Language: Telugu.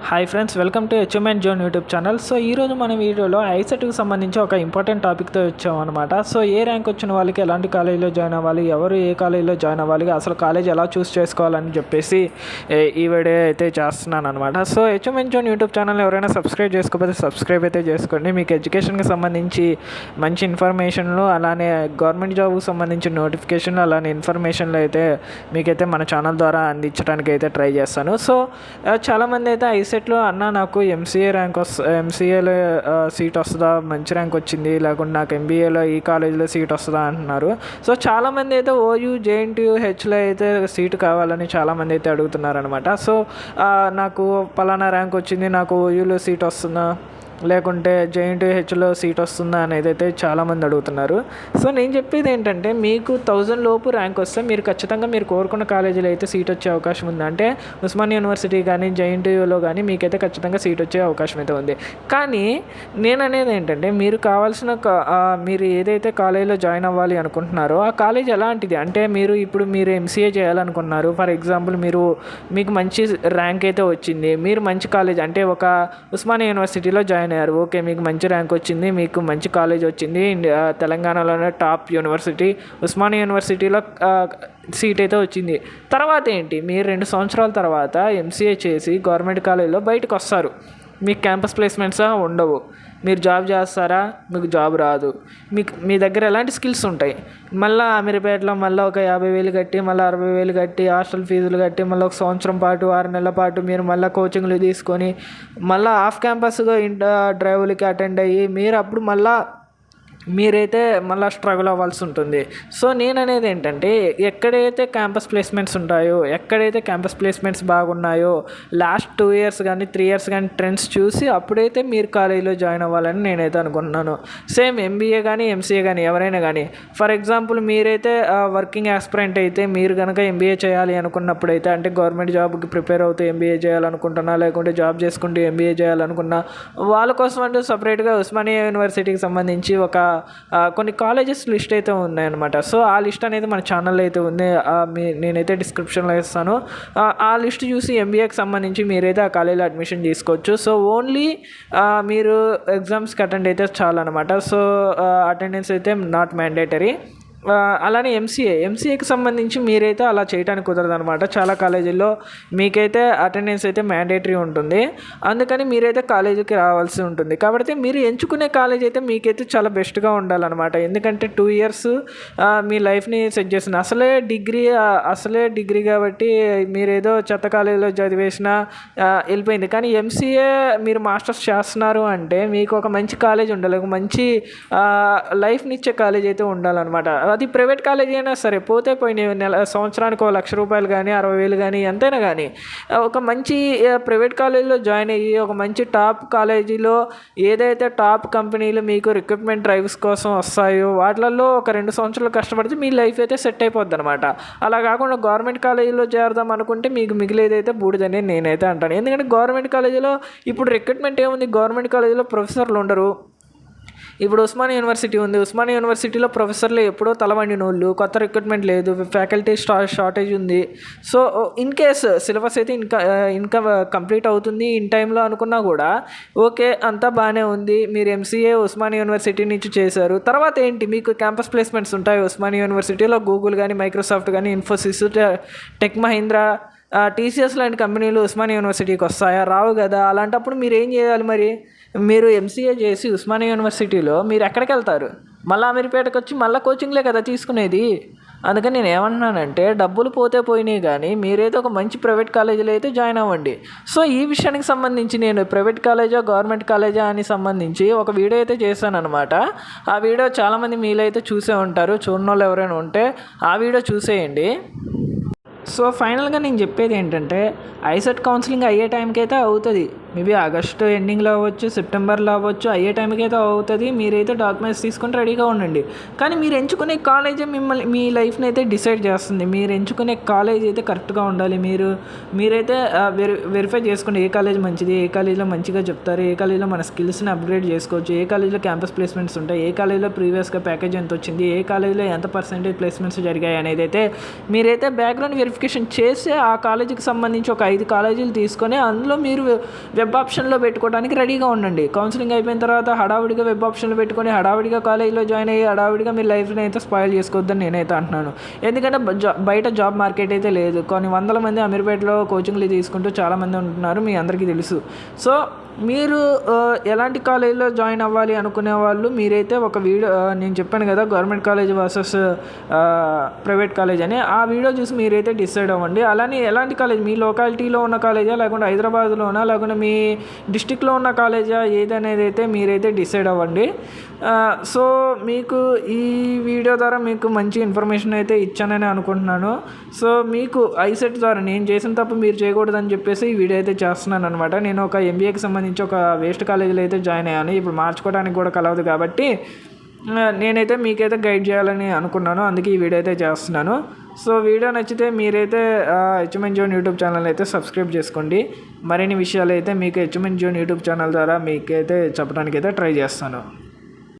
Hi friends, welcome to achievement zone YouTube channel. So ఈరోజు మన వీడియోలో ఐసెట్కి సంబంధించి ఒక ఇంపార్టెంట్ టాపిక్తో వచ్చామన్నమాట. సో ఏ ర్యాంక్ వచ్చిన వాళ్ళకి ఎలాంటి కాలేజీలో జాయిన్ అవ్వాలి, ఎవరు ఏ కాలేజీలో జాయిన్ అవ్వాలి, అసలు కాలేజ్ ఎలా చూస్ చేసుకోవాలని చెప్పేసి ఈ వీడియో అయితే చేస్తున్నాను అనమాట. So achievement zone YouTube channel ఎవరైనా సబ్స్క్రైబ్ చేసుకోకపోతే సబ్స్క్రైబ్ అయితే చేసుకోండి. మీకు ఎడ్యుకేషన్కి సంబంధించి మంచి ఇన్ఫర్మేషన్లు, అలానే గవర్నమెంట్ జాబ్కి సంబంధించిన నోటిఫికేషన్లు, అలానే ఇన్ఫర్మేషన్లు అయితే మీకైతే మన ఛానల్ ద్వారా అందించడానికి అయితే ట్రై చేస్తాను. సో చాలామంది అయితే ఐసెట్లో అన్న నాకు ఎంసీఏలో సీట్ వస్తుందా, మంచి ర్యాంక్ వచ్చింది, లేకుంటే నాకు ఎంబీఏలో ఈ కాలేజీలో సీట్ వస్తుందా అంటున్నారు. సో చాలామంది అయితే ఓయూ జేఎన్టీయూ హెచ్లో అయితే సీటు కావాలని చాలామంది అయితే అడుగుతున్నారనమాట. సో నాకు పలానా ర్యాంక్ వచ్చింది, నాకు ఓయూలో సీట్ వస్తుందా, లేకుంటే జేఎన్టీయూహెచ్లో సీట్ వస్తుందా అనేది అయితే చాలామంది అడుగుతున్నారు. సో నేను చెప్పేది ఏంటంటే, మీకు 1000 లోపు ర్యాంక్ వస్తే మీరు ఖచ్చితంగా మీరు కోరుకున్న కాలేజీలో అయితే సీట్ వచ్చే అవకాశం ఉంది. అంటే ఉస్మానియా యూనివర్సిటీ కానీ జేఎన్టీయూలో కానీ మీకైతే ఖచ్చితంగా సీట్ వచ్చే అవకాశం అయితే ఉంది. కానీ నేను అనేది ఏంటంటే, మీరు కావాల్సిన మీరు ఏదైతే కాలేజీలో జాయిన్ అవ్వాలి అనుకుంటున్నారో ఆ కాలేజ్ ఎలాంటిది అంటే, మీరు ఎంసీఏ చేయాలనుకున్నారు. ఫర్ ఎగ్జాంపుల్ మీకు మంచి ర్యాంక్ అయితే వచ్చింది, మీరు మంచి కాలేజ్ అంటే ఒక ఉస్మానియా యూనివర్సిటీలో జాయిన్ అయ్యారు. ఓకే, మీకు మంచి ర్యాంక్ వచ్చింది, మీకు మంచి కాలేజ్ వచ్చింది, తెలంగాణలోనే టాప్ యూనివర్సిటీ ఉస్మానియా యూనివర్సిటీలో సీట్ అయితే వచ్చింది. తర్వాత ఏంటి, మీరు 2 సంవత్సరాల తర్వాత ఎంసీఏ చేసి గవర్నమెంట్ కాలేజీలో బయటకు వస్తారు. మీకు క్యాంపస్ ప్లేస్మెంట్స్ ఉండవు. మీరు జాబ్ చేస్తారా, మీకు జాబ్ రాదు. మీ దగ్గర ఎలాంటి స్కిల్స్ ఉంటాయి, మళ్ళీ అమీర్పేటలో మళ్ళీ ఒక 50,000 కట్టి, మళ్ళీ 60,000 కట్టి, హాస్టల్ ఫీజులు కట్టి, మళ్ళీ ఒక సంవత్సరం పాటు 6 నెలల పాటు మీరు మళ్ళీ కోచింగ్లు తీసుకొని మళ్ళీ ఆఫ్ క్యాంపస్గా డ్రైవ్లకి అటెండ్ అయ్యి మీరు అప్పుడు మీరైతే మళ్ళీ స్ట్రగుల్ అవ్వాల్సి ఉంటుంది. సో నేను అనేది ఏంటంటే, ఎక్కడైతే క్యాంపస్ ప్లేస్మెంట్స్ ఉంటాయో, ఎక్కడైతే క్యాంపస్ ప్లేస్మెంట్స్ బాగున్నాయో, లాస్ట్ 2 ఇయర్స్ కానీ 3 ఇయర్స్ కానీ ట్రెండ్స్ చూసి అప్పుడైతే మీరు కాలేజీలో జాయిన్ అవ్వాలని నేనైతే అనుకుంటున్నాను. సేమ్ ఎంబీఏ కానీ ఎంసీఏ కానీ ఎవరైనా కానీ, ఫర్ ఎగ్జాంపుల్ మీరైతే వర్కింగ్ ఆస్పిరెంట్ అయితే, మీరు కనుక ఎంబీఏ చేయాలి అనుకున్నప్పుడైతే, అంటే గవర్నమెంట్ జాబ్కి ప్రిపేర్ అవుతూ ఎంబీఏ చేయాలనుకుంటున్నా, లేకుంటే జాబ్ చేసుకుంటూ ఎంబీఏ చేయాలనుకున్నా, వాళ్ళ కోసం అంటూ సపరేట్గా ఉస్మానియా యూనివర్సిటీకి సంబంధించి కొన్ని కాలేజెస్ లిస్ట్ అయితే ఉన్నాయన్నమాట. సో ఆ లిస్ట్ అనేది మన ఛానల్లో అయితే ఉంది, నేనైతే డిస్క్రిప్షన్లో ఇస్తాను. ఆ లిస్ట్ చూసి ఎంబీఏకి సంబంధించి మీరైతే ఆ కాలేజీలో అడ్మిషన్ తీసుకోవచ్చు. సో ఓన్లీ మీరు ఎగ్జామ్స్కి అటెండ్ అయితే చాలన్నమాట. సో అటెండెన్స్ అయితే నాట్ మ్యాండేటరీ. అలానే ఎంసీఏకి సంబంధించి మీరైతే అలా చేయడానికి కుదరదు అనమాట. చాలా కాలేజీల్లో మీకైతే అటెండెన్స్ అయితే మ్యాండేటరీ ఉంటుంది. అందుకని మీరైతే కాలేజీకి రావాల్సి ఉంటుంది. కాబట్టి మీరు ఎంచుకునే కాలేజ్ అయితే మీకైతే చాలా బెస్ట్గా ఉండాలన్నమాట. ఎందుకంటే 2 ఇయర్స్ మీ లైఫ్ని సెట్ చేస్తుంది. అసలే డిగ్రీ కాబట్టి మీరేదో చెత్త కాలేజీలో చదివేసినా వెళ్ళిపోయింది. కానీ ఎంసీఏ మీరు మాస్టర్స్ చేస్తున్నారు అంటే మీకు ఒక మంచి కాలేజ్ ఉండాలి, ఒక మంచి లైఫ్ని ఇచ్చే కాలేజ్ అయితే ఉండాలన్నమాట. అది ప్రైవేట్ కాలేజీ అయినా సరే, పోయిన సంవత్సరానికి ₹1,00,000 కానీ 60,000 కానీ ఎంతైనా కానీ ఒక మంచి ప్రైవేట్ కాలేజీలో జాయిన్ అయ్యి, ఒక మంచి టాప్ కాలేజీలో ఏదైతే టాప్ కంపెనీలు మీకు రిక్రూట్మెంట్ డ్రైవ్స్ కోసం వస్తాయో వాటిల్లో ఒక 2 సంవత్సరాలు కష్టపడితే మీ లైఫ్ అయితే సెట్ అయిపోద్ది అనమాట. అలా కాకుండా గవర్నమెంట్ కాలేజీలో చేరదాం అనుకుంటే మీకు మిగిలేదైతే బూడిదని నేనైతే అంటాను. ఎందుకంటే గవర్నమెంట్ కాలేజీలో ఇప్పుడు రిక్రూట్మెంట్ ఏముంది, గవర్నమెంట్ కాలేజీలో ప్రొఫెసర్లు ఉండరు. ఇప్పుడు ఉస్మానియా యూనివర్సిటీ ఉంది, ఉస్మానియా యూనివర్సిటీలో ప్రొఫెసర్లు ఎప్పుడో తలవండినోళ్ళు, కొత్త రిక్రూట్మెంట్ లేదు, ఫ్యాకల్టీ షార్టేజ్ ఉంది. సో ఇన్ కేస్ సిలబస్ అయితే ఇంకా కంప్లీట్ అవుతుంది ఇన్ టైంలో అనుకున్నా కూడా ఓకే, అంతా బాగానే ఉంది. మీరు ఎంసీఏ ఉస్మానియా యూనివర్సిటీ నుంచి చేశారు, తర్వాత ఏంటి, మీకు క్యాంపస్ ప్లేస్మెంట్స్ ఉంటాయి ఉస్మానియా యూనివర్సిటీలో. గూగుల్ కానీ, మైక్రోసాఫ్ట్ కానీ, ఇన్ఫోసిస్, టెక్ మహీంద్రా, టీసీఎస్ లాంటి కంపెనీలు ఉస్మానియా యూనివర్సిటీకి వస్తాయా? రావు కదా. అలాంటప్పుడు మీరు ఏం చేయాలి మరి? మీరు ఎంసీఏ చేసి ఉస్మానియా యూనివర్సిటీలో మీరు ఎక్కడికి వెళ్తారు? మళ్ళీ అమీర్పేటకు వచ్చి మళ్ళీ కోచింగ్లే కదా తీసుకునేది. అందుకని నేను ఏమంటున్నానంటే, డబ్బులు పోయినాయి కానీ మీరైతే ఒక మంచి ప్రైవేట్ కాలేజీలో అయితే జాయిన్ అవ్వండి. సో ఈ విషయానికి సంబంధించి నేను ప్రైవేట్ కాలేజా గవర్నమెంట్ కాలేజా అని సంబంధించి ఒక వీడియో అయితే చేశాను అనమాట. ఆ వీడియో చాలామంది మీలో అయితే చూసే ఉంటారు, చూడని వాళ్ళు ఎవరైనా ఉంటే ఆ వీడియో చూసేయండి. సో ఫైనల్గా నేను చెప్పేది ఏంటంటే, ఐసెట్ కౌన్సిలింగ్ అయ్యే టైంకి అయితే అవుతుంది. మేబీ ఆగస్టు ఎండింగ్లో అవ్వచ్చు, సెప్టెంబర్లో అవ్వచ్చు, అయ్యే టైంకి అయితే అవుతుంది. మీరైతే డాక్యుమెంట్స్ తీసుకొని రెడీగా ఉండండి. కానీ మీరు ఎంచుకునే కాలేజే మిమ్మల్ని మీ లైఫ్ని అయితే డిసైడ్ చేస్తుంది. మీరు ఎంచుకునే కాలేజ్ అయితే కరెక్ట్గా ఉండాలి. మీరైతే వెరిఫై చేసుకోండి ఏ కాలేజ్ మంచిది, ఏ కాలేజీలో మంచిగా చెప్తారు, ఏ కాలేజీలో మన స్కిల్స్ని అప్గ్రేడ్ చేసుకోవచ్చు, ఏ కాలేజీలో క్యాంపస్ ప్లేస్మెంట్స్ ఉంటాయి, ఏ కాలేజీలో ప్రీవియస్గా ప్యాకేజ్ ఎంత వచ్చింది, ఏ కాలేజీలో ఎంత పర్సెంటేజ్ ప్లేస్మెంట్స్ జరిగాయి అనేది అయితే మీరైతే బ్యాక్గ్రౌండ్ వెరిఫికేషన్ చేసి ఆ కాలేజీకి సంబంధించి ఒక 5 కాలేజీలు తీసుకొని అందులో మీరు వెబ్ ఆప్షన్లో పెట్టుకోవడానికి రెడీగా ఉండండి. కౌన్సిలింగ్ అయిపోయిన తర్వాత హడావుడిగా వెబ్ ఆప్షన్లో పెట్టుకొని హడావుడిగా కాలేజీలో జాయిన్ అయ్యి హడావుడిగా మీ లైఫ్ని అయితే స్పాయిల్ చేసుకోవద్దని నేనైతే అంటున్నాను. ఎందుకంటే బయట జాబ్ మార్కెట్ అయితే లేదు. కొన్ని వందల మంది అమీర్పేటలో కోచింగ్లు తీసుకుంటూ చాలామంది ఉంటున్నారు, మీ అందరికీ తెలుసు. సో మీరు ఎలాంటి కాలేజీలో జాయిన్ అవ్వాలి అనుకునే వాళ్ళు మీరైతే ఒక వీడియో నేను చెప్పాను కదా, government college versus private college అని, ఆ వీడియో చూసి మీరైతే డిసైడ్ అవ్వండి. అలానే ఎలాంటి కాలేజ్, మీ లొకాలిటీలో ఉన్న కాలేజా లేకుంటే హైదరాబాద్లోనా లేకుంటే మీ డిస్టిక్లో ఉన్న కాలేజా ఏదనేది అయితే మీరైతే డిసైడ్ అవ్వండి. సో మీకు ఈ వీడియో ద్వారా మీకు మంచి ఇన్ఫర్మేషన్ అయితే ఇచ్చానని అనుకుంటున్నాను. సో మీకు ఐసెట్ ద్వారా నేను చేసిన తప్పు మీరు చేయకూడదని చెప్పేసి ఈ వీడియో అయితే చేస్తున్నాను అనమాట. నేను ఒక ఎంబీఏకి సంబంధించి ఒక వేస్ట్ కాలేజీలో అయితే జాయిన్ అయ్యాను. ఇప్పుడు మార్చుకోవడానికి కూడా కలవదు కాబట్టి నేనైతే మీకైతే గైడ్ చేయాలని అనుకున్నాను, అందుకే ఈ వీడియో అయితే చేస్తున్నాను. సో వీడియో నచ్చితే మీరైతే హెచ్ఎంఎన్ జోన్ యూట్యూబ్ ఛానల్ అయితే సబ్స్క్రైబ్ చేసుకోండి. మరిన్ని విషయాలు అయితే మీకు హెచ్ఎంఎన్ జోన్ యూట్యూబ్ ఛానల్ ద్వారా మీకైతే చెప్పడానికి అయితే ట్రై చేస్తాను.